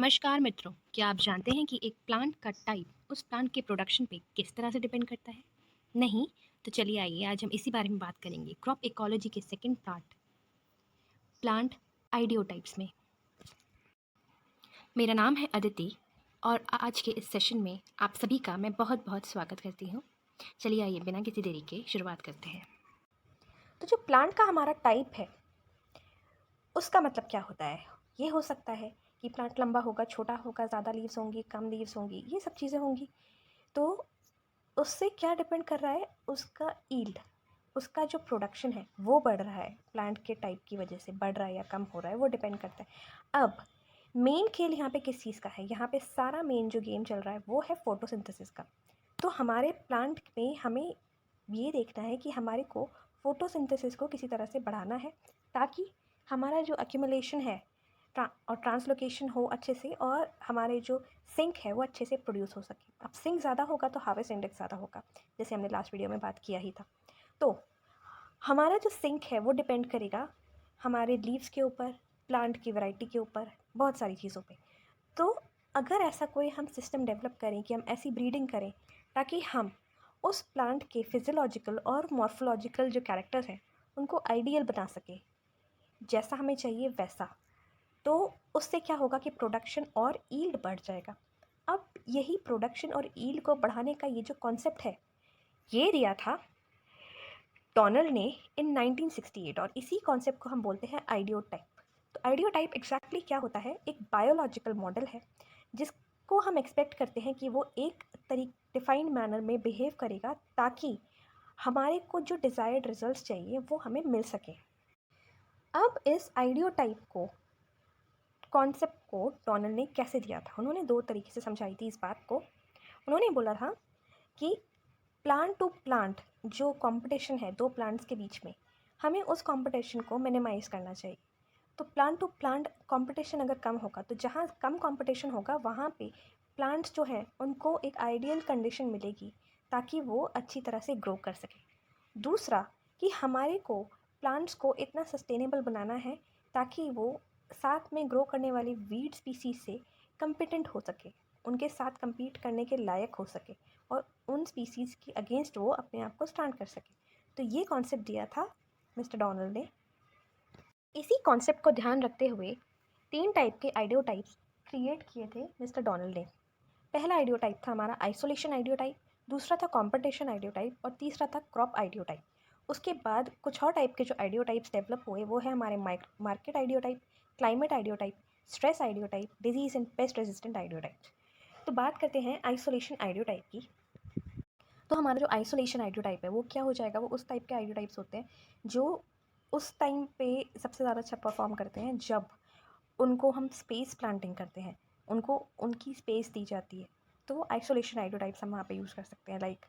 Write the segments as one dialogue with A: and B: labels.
A: नमस्कार मित्रों, क्या आप जानते हैं कि एक प्लांट का टाइप उस प्लांट के प्रोडक्शन पे किस तरह से डिपेंड करता है? नहीं? तो चलिए आइए आज हम इसी बारे में बात करेंगे क्रॉप इकोलॉजी के सेकंड पार्ट प्लांट आइडियोटाइप्स में। मेरा नाम है अदिति और आज के इस सेशन में आप सभी का मैं बहुत बहुत स्वागत करती हूँ। चलिए आइए बिना किसी देरी के शुरुआत करते हैं।
B: तो जो प्लांट का हमारा टाइप है उसका मतलब क्या होता है? ये हो सकता है कि प्लांट लंबा होगा, छोटा होगा, ज़्यादा लीव्स होंगी, कम लीव्स होंगी, ये सब चीज़ें होंगी। तो उससे क्या डिपेंड कर रहा है? उसका यील्ड, उसका जो प्रोडक्शन है वो बढ़ रहा है, प्लांट के टाइप की वजह से बढ़ रहा है या कम हो रहा है, वो डिपेंड करता है। अब मेन खेल यहाँ पे किस चीज़ का है? यहाँ पे सारा मेन जो गेम चल रहा है वो है फोटोसिंथेसिस का। तो हमारे प्लांट में हमें ये देखना है कि हमारे को फोटोसिंथेसिस को किसी तरह से बढ़ाना है ताकि हमारा जो एक्यूमुलेशन है और ट्रांसलोकेशन हो अच्छे से, और हमारे जो सिंक है वो अच्छे से प्रोड्यूस हो सके। अब सिंक ज़्यादा होगा तो हार्वेस्ट इंडेक्स ज़्यादा होगा, जैसे हमने लास्ट वीडियो में बात किया ही था। तो हमारा जो सिंक है वो डिपेंड करेगा हमारे लीव्स के ऊपर, प्लांट की वैरायटी के ऊपर, बहुत सारी चीज़ों पे। तो अगर ऐसा कोई हम सिस्टम डेवलप करें कि हम ऐसी ब्रीडिंग करें ताकि हम उस प्लांट के फिजियोलॉजिकल और मॉर्फोलॉजिकल जो कैरेक्टर्स हैं उनको आइडियल बना सके, जैसा हमें चाहिए वैसा, तो उससे क्या होगा कि प्रोडक्शन और यील्ड बढ़ जाएगा। अब यही प्रोडक्शन और यील्ड को बढ़ाने का ये जो कॉन्सेप्ट है ये दिया था डोनाल्ड ने इन 1968, और इसी कॉन्सेप्ट को हम बोलते हैं आइडियोटाइप। तो आइडियोटाइप एग्जैक्टली क्या होता है? एक बायोलॉजिकल मॉडल है जिसको हम एक्सपेक्ट करते हैं कि वो एक डिफाइंड मैनर में बिहेव करेगा ताकि हमारे को जो डिज़ायर्ड रिजल्ट्स चाहिए वो हमें मिल सके। अब इस आइडियोटाइप को, कॉन्सेप्ट को डोनाल्ड ने कैसे दिया था? उन्होंने दो तरीके से समझाई थी इस बात को। उन्होंने बोला था कि प्लांट टू प्लांट जो कंपटीशन है दो प्लांट्स के बीच में, हमें उस कंपटीशन को मिनिमाइज़ करना चाहिए। तो प्लांट टू प्लांट कंपटीशन अगर कम होगा तो जहाँ कम कंपटीशन होगा वहाँ पे प्लांट्स जो हैं उनको एक आइडियल कंडीशन मिलेगी ताकि वो अच्छी तरह से ग्रो कर सके। दूसरा कि हमारे को प्लांट्स को इतना सस्टेनेबल बनाना है ताकि वो साथ में ग्रो करने वाली वीड स्पीसीज से कम्पिटेंट हो सके, उनके साथ compete करने के लायक हो सके, और उन स्पीसीज़ के अगेंस्ट वो अपने आप को स्टैंड कर सके। तो ये कॉन्सेप्ट दिया था मिस्टर डोनाल्ड ने। इसी कॉन्सेप्ट को ध्यान रखते हुए तीन टाइप के आइडियोटाइप्स क्रिएट किए थे मिस्टर डोनाल्ड ने। पहला आइडियोटाइप था हमारा आइसोलेशन आइडियोटाइप, दूसरा था कॉम्पिटिशन आइडियोटाइप, और तीसरा था क्रॉप आइडियोटाइप। उसके बाद कुछ और टाइप के जो आइडियोटाइप्स डेवलप हुए वो है हमारे market ideotype, climate ideotype, stress ideotype, disease and pest resistant ideotype. तो बात करते हैं आइसोलेशन आइडियोटाइप की। तो हमारा जो आइसोलेशन आइडियोटाइप है वो क्या हो जाएगा? वो उस टाइप के आइडियोटाइप्स होते हैं जो उस टाइम पे सबसे ज़्यादा अच्छा परफॉर्म करते हैं जब उनको हम स्पेस प्लांटिंग करते हैं, उनको उनकी स्पेस दी जाती है। तो वो आइसोलेशन आइडियोटाइप्स हम वहाँ पे यूज़ कर सकते हैं। लाइक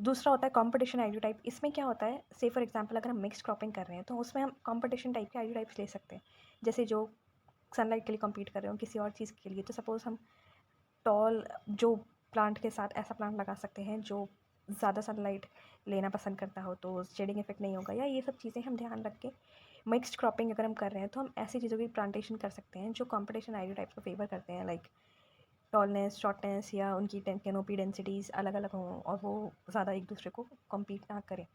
B: दूसरा होता है कॉम्पिटिशन आइडियोटाइप। इसमें क्या होता है, से फॉर एग्जांपल अगर हम मिक्स क्रॉपिंग कर रहे हैं तो उसमें हम कॉम्पिटिशन टाइप के आइडियोटाइप्स ले सकते हैं, जैसे जो सनलाइट के लिए कम्पीट कर रहे हो किसी और चीज़ के लिए। तो सपोज़ हम टॉल जो प्लांट के साथ ऐसा प्लांट लगा सकते हैं जो ज़्यादा सनलाइट लेना पसंद करता हो तो शेडिंग इफेक्ट नहीं होगा, या ये सब चीज़ें हम ध्यान रख के मिक्स्ड क्रॉपिंग अगर हम कर रहे हैं तो हम ऐसी चीज़ों की प्लांटेशन कर सकते हैं जो कॉम्पिटिशन आइडियोटाइप्स को फेवर करते हैं। लाइक टॉलनेस, शॉर्टनेस या उनकी कैनोपी डेंसिटीज़ अलग अलग हों और वो ज़्यादा एक दूसरे को कम्पीट ना करें।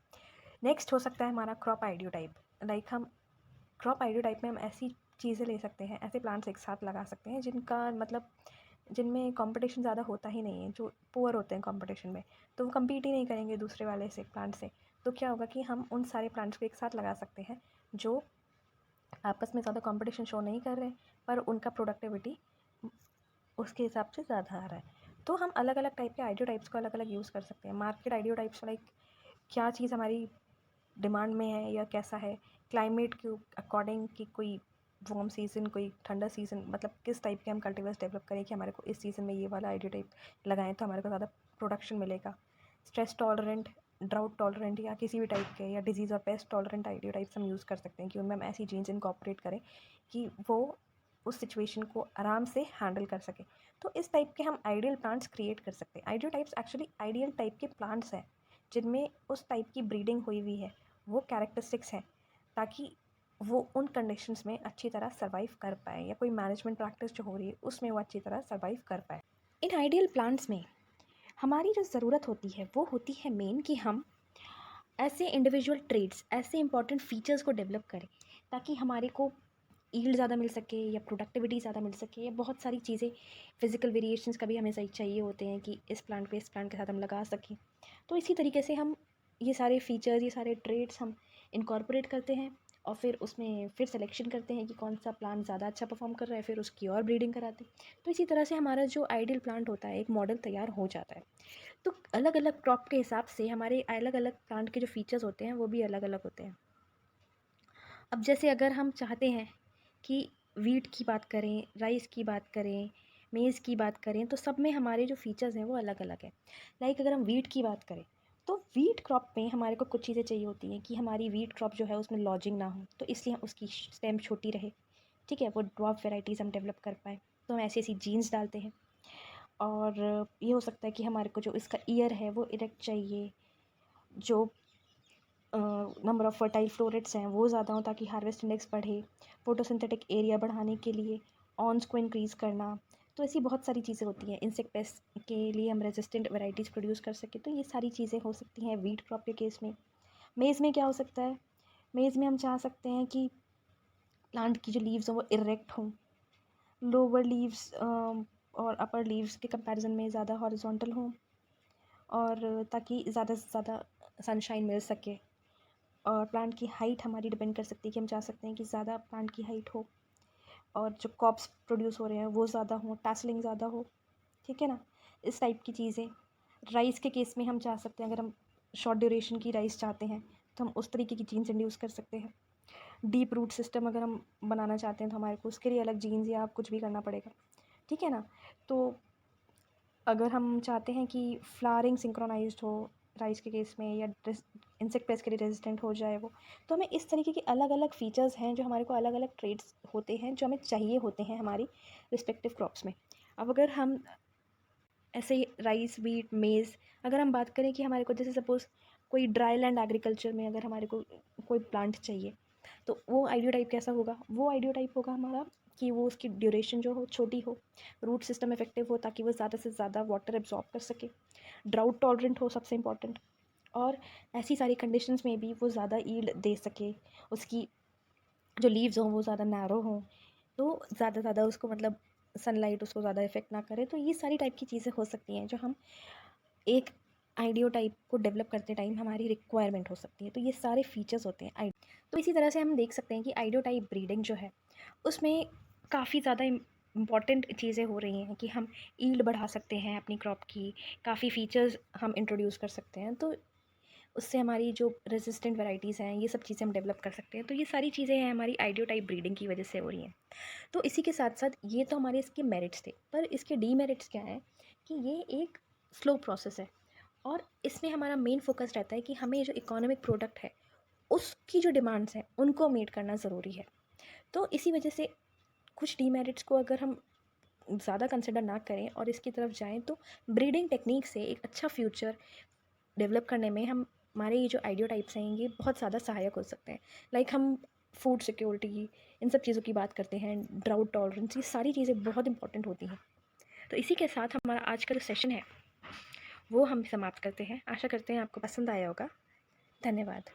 B: नेक्स्ट हो सकता है हमारा क्रॉप आइडियोटाइप। लाइक हम क्रॉप आइडियोटाइप में हम ऐसी चीज़ें ले सकते हैं, ऐसे प्लांट्स एक साथ लगा सकते हैं जिनका मतलब जिनमें कंपटीशन ज़्यादा होता ही नहीं है, जो पुअर होते हैं कंपटीशन में, तो वो कम्पीट ही नहीं करेंगे दूसरे वाले से प्लांट से। तो क्या होगा कि हम उन सारे प्लांट्स को एक साथ लगा सकते हैं जो आपस में ज़्यादा कंपटीशन शो नहीं कर रहे हैं पर उनका प्रोडक्टिविटी उसके हिसाब से ज़्यादा आ रहा है। तो हम अलग अलग टाइप के आइडियोटाइप्स को अलग अलग यूज़ कर सकते हैं। मार्केट आइडियोटाइप्स लाइक क्या चीज़ हमारी डिमांड में है या कैसा है, क्लाइमेट के अकॉर्डिंग कि कोई वार्म सीज़न, कोई ठंडा सीज़न, मतलब किस टाइप के हम कल्टीवर्स डेवलप करें कि हमारे को इस सीज़न में ये वाला आइडियो टाइप लगाएं तो हमारे को ज़्यादा प्रोडक्शन मिलेगा। स्ट्रेस टॉलरेंट, ड्राउट टॉलरेंट या किसी भी टाइप के, या डिजीज़ और पेस्ट टॉलरेंट आइडियो टाइप्स हम यूज़ कर सकते हैं कि उनमें हम ऐसी जीन्स इनकॉर्पोरेट करें कि वो उस सिचुएशन को आराम से हैंडल कर सके। तो इस टाइप के हम आइडियल प्लांट्स क्रिएट कर सकते हैं। Audio types actually ideal type के प्लांट्स हैं जिनमें उस टाइप की ब्रीडिंग हुई हुई है, वो कैरेक्टरिस्टिक्स हैं, ताकि वो उन कंडीशंस में अच्छी तरह सर्वाइव कर पाए, या कोई मैनेजमेंट प्रैक्टिस जो हो रही है उसमें वो अच्छी तरह सर्वाइव कर पाए। इन आइडियल प्लांट्स में हमारी जो ज़रूरत होती है वो होती है मेन कि हम ऐसे इंडिविजुअल ट्रेड्स, ऐसे इंपॉर्टेंट फीचर्स को डेवलप करें ताकि हमारे को यील्ड ज़्यादा मिल सके या प्रोडक्टिविटी ज़्यादा मिल सके, या बहुत सारी चीज़ें, फिजिकल वेरिएशंस कभी हमें सही चाहिए होते हैं कि इस प्लांट पे इस प्लांट के साथ हम लगा सकें। तो इसी तरीके से हम ये सारे फीचर्स, ये सारे ट्रेड्स हम इनकॉर्पोरेट करते हैं और फिर उसमें फिर सिलेक्शन करते हैं कि कौन सा प्लांट ज़्यादा अच्छा परफॉर्म कर रहा है, फिर उसकी और ब्रीडिंग कराते हैं। तो इसी तरह से हमारा जो आइडियल प्लांट होता है, एक मॉडल तैयार हो जाता है। तो अलग अलग क्रॉप के हिसाब से हमारे अलग अलग प्लांट के जो फीचर्स होते हैं वो भी अलग अलग होते हैं। अब जैसे अगर हम चाहते हैं कि वीट की बात करें, राइस की बात करें, मेज़ की बात करें, तो सब में हमारे जो फीचर्स हैं वो अलग अलग हैं। लाइक अगर हम वीट की बात करें तो वीट क्रॉप में हमारे को कुछ चीज़ें चाहिए होती हैं कि हमारी वीट क्रॉप जो है उसमें लॉजिंग ना हो, तो इसलिए उसकी स्टेम छोटी रहे, ठीक है, वो ड्वार्फ वेराइटीज़ हम डेवलप कर पाएँ। तो हम ऐसी ऐसी जीन्स डालते हैं। और ये हो सकता है कि हमारे को जो इसका ईयर है वो इरेक्ट चाहिए, जो नंबर ऑफ़ फर्टाइल फ्लोरेट्स हैं वो ज़्यादा हों ताकि हार्वेस्ट इंडेक्स बढ़े, फोटोसिंथेटिक एरिया बढ़ाने के लिए ऑन्स को इंक्रीज़ करना। तो ऐसी बहुत सारी चीज़ें होती हैं, इंसेक्ट पेस्ट के लिए हम रेजिस्टेंट वैराइटीज़ प्रोड्यूस कर सकें, तो ये सारी चीज़ें हो सकती हैं वीट क्रॉप के केस में। मेज़ में क्या हो सकता है, मेज़ में हम चाह सकते हैं कि प्लांट की जो लीव्स हों वो इरेक्ट हों, लोअर लीव्स और अपर लीव्स के कंपैरिजन में ज़्यादा हॉरिजॉन्टल हों, और ताकि ज़्यादा से ज़्यादा सनशाइन मिल सके। और प्लांट की हाइट हमारी डिपेंड कर सकती है कि हम चाह सकते हैं कि ज़्यादा प्लांट की हाइट हो, और जो कॉप्स प्रोड्यूस हो रहे हैं वो ज़्यादा हो, टैसलिंग ज़्यादा हो, ठीक है ना, इस टाइप की चीज़ें। राइस के केस में हम चाह सकते हैं, अगर हम शॉर्ट ड्यूरेशन की राइस चाहते हैं तो हम उस तरीके की जीन्स इंड्यूस कर सकते हैं। डीप रूट सिस्टम अगर हम बनाना चाहते हैं तो हमारे को उसके लिए अलग जीन्स या कुछ भी करना पड़ेगा, ठीक है ना। तो अगर हम चाहते हैं कि फ्लावरिंग सिंक्रोनाइज्ड हो राइस के केस में, या इंसेक्ट पेस्ट के लिए रेजिस्टेंट हो जाए वो, तो हमें इस तरीके के अलग अलग फीचर्स हैं जो हमारे को अलग अलग ट्रेड्स होते हैं जो हमें चाहिए होते हैं हमारी रिस्पेक्टिव क्रॉप्स में। अब अगर हम ऐसे ही राइस, व्हीट, मेज़, अगर हम बात करें कि हमारे को जैसे सपोज़ कोई ड्राई लैंड एग्रीकल्चर में अगर हमारे को कोई प्लांट चाहिए, तो वो आइडियो टाइप कैसा होगा, वो आइडियो टाइप होगा हमारा कि वो उसकी ड्यूरेशन जो हो छोटी हो, रूट सिस्टम इफेक्टिव हो ताकि वो ज़्यादा से ज़्यादा वाटर एब्जॉर्ब कर सके, ड्राउट टॉलरेंट हो सबसे इम्पॉर्टेंट, और ऐसी सारी कंडीशंस में भी वो ज़्यादा ईल्ड दे सके, उसकी जो लीव्स हों वो ज़्यादा नैरो हों, तो ज़्यादा उसको मतलब सनलाइट उसको ज़्यादा इफेक्ट ना करे। तो ये सारी टाइप की चीज़ें हो सकती हैं जो हम एक आइडियो टाइप को डेवलप करते टाइम हमारी रिक्वायरमेंट हो सकती है। तो ये सारे फीचर्स होते हैं तो इसी तरह से हम देख सकते हैं कि आइडियो टाइप ब्रीडिंग जो है उसमें काफ़ी ज़्यादा इम्पॉर्टेंट चीज़ें हो रही हैं कि हम ईल्ड बढ़ा सकते हैं अपनी क्रॉप की, काफ़ी फीचर्स हम इंट्रोड्यूस कर सकते हैं, तो उससे हमारी जो रेजिस्टेंट वैराइटीज़ हैं ये सब चीज़ें हम डेवलप कर सकते हैं। तो ये सारी चीज़ें हैं हमारी आइडियो टाइप ब्रीडिंग की वजह से हो रही हैं। तो इसी के साथ साथ ये तो हमारे इसके मेरिट्स थे, पर इसके डीमेरिट्स क्या हैं कि ये एक स्लो प्रोसेस है, और इसमें हमारा मेन फोकस रहता है कि हमें जो इकोनॉमिक प्रोडक्ट है उसकी जो डिमांड्स हैं उनको मीट करना ज़रूरी है। तो इसी वजह से कुछ डीमेरिट्स को अगर हम ज़्यादा कंसिडर ना करें और इसकी तरफ जाएं, तो ब्रीडिंग टेक्निक से एक अच्छा फ्यूचर डेवलप करने में हम हमारे ये जो आइडियो टाइप्स हैं ये बहुत ज़्यादा सहायक हो सकते हैं। लाइक हम फूड सिक्योरिटी, इन सब चीज़ों की बात करते हैं, ड्राउट टॉलरेंस, ये सारी चीज़ें बहुत इंपॉर्टेंट होती हैं। तो इसी के साथ हमारा आज का जो सेशन है वो हम समाप्त करते हैं। आशा करते हैं आपको पसंद आया होगा। धन्यवाद।